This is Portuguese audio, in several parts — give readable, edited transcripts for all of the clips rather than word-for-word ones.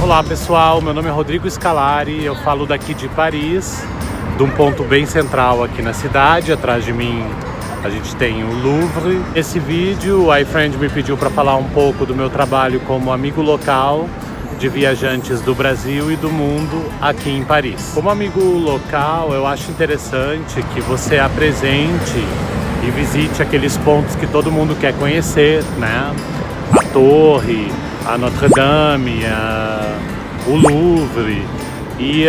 Olá pessoal, meu nome é Rodrigo Scalari, eu falo daqui de Paris, de um ponto bem central aqui na cidade. Atrás de mim a gente tem o Louvre. Esse vídeo, a iFriend me pediu para falar um pouco do meu trabalho como amigo local de viajantes do Brasil e do mundo aqui em Paris. Como amigo local, eu acho interessante que você apresente e visite aqueles pontos que todo mundo quer conhecer, né? A Torre, a Notre Dame, o Louvre, e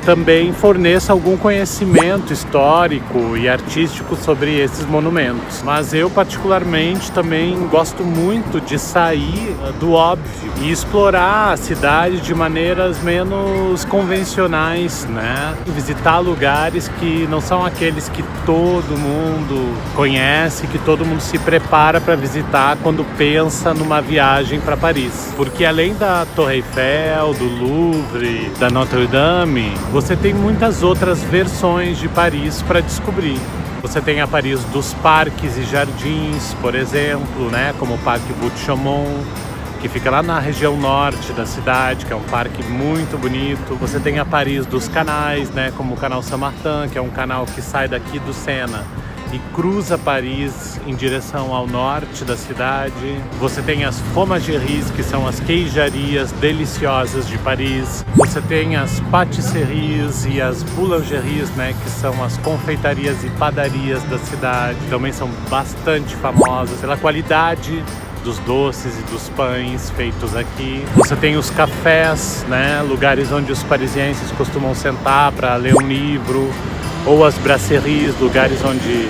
também forneça algum conhecimento histórico e artístico sobre esses monumentos. Mas eu particularmente também gosto muito de sair do óbvio e explorar a cidade de maneiras menos convencionais, né? Visitar lugares que não são aqueles que todo mundo conhece, que todo mundo se prepara para visitar quando pensa numa viagem para Paris. Porque além da Torre Eiffel, do Louvre, da Notre Dame, você tem muitas outras versões de Paris para descobrir. Você tem a Paris dos parques e jardins, por exemplo, né, como o Parque Buttes-Chaumont, que fica lá na região norte da cidade, que é um parque muito bonito. Você tem a Paris dos canais, né, como o canal Saint-Martin, que é um canal que sai daqui do Sena e cruza Paris em direção ao norte da cidade. Você tem as fromageries, que são as queijarias deliciosas de Paris. Você tem as pâtisseries e as boulangeries, né, que são as confeitarias e padarias da cidade. Também são bastante famosas pela qualidade dos doces e dos pães feitos aqui. Você tem os cafés, né, lugares onde os parisienses costumam sentar para ler um livro, ou as brasseries, lugares onde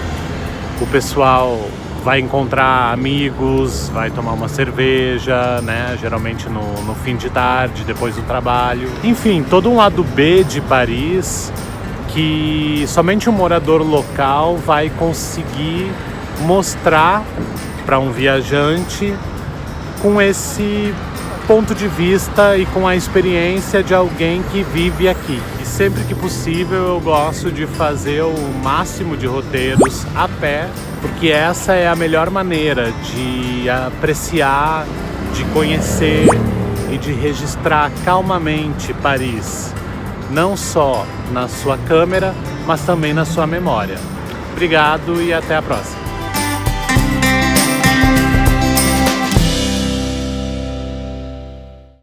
o pessoal vai encontrar amigos, vai tomar uma cerveja, né? Geralmente no fim de tarde, depois do trabalho. Enfim, todo um lado B de Paris que somente um morador local vai conseguir mostrar para um viajante com esse ponto de vista e com a experiência de alguém que vive aqui. E sempre que possível eu gosto de fazer o máximo de roteiros a pé, porque essa é a melhor maneira de apreciar, de conhecer e de registrar calmamente Paris, não só na sua câmera, mas também na sua memória. Obrigado e até a próxima.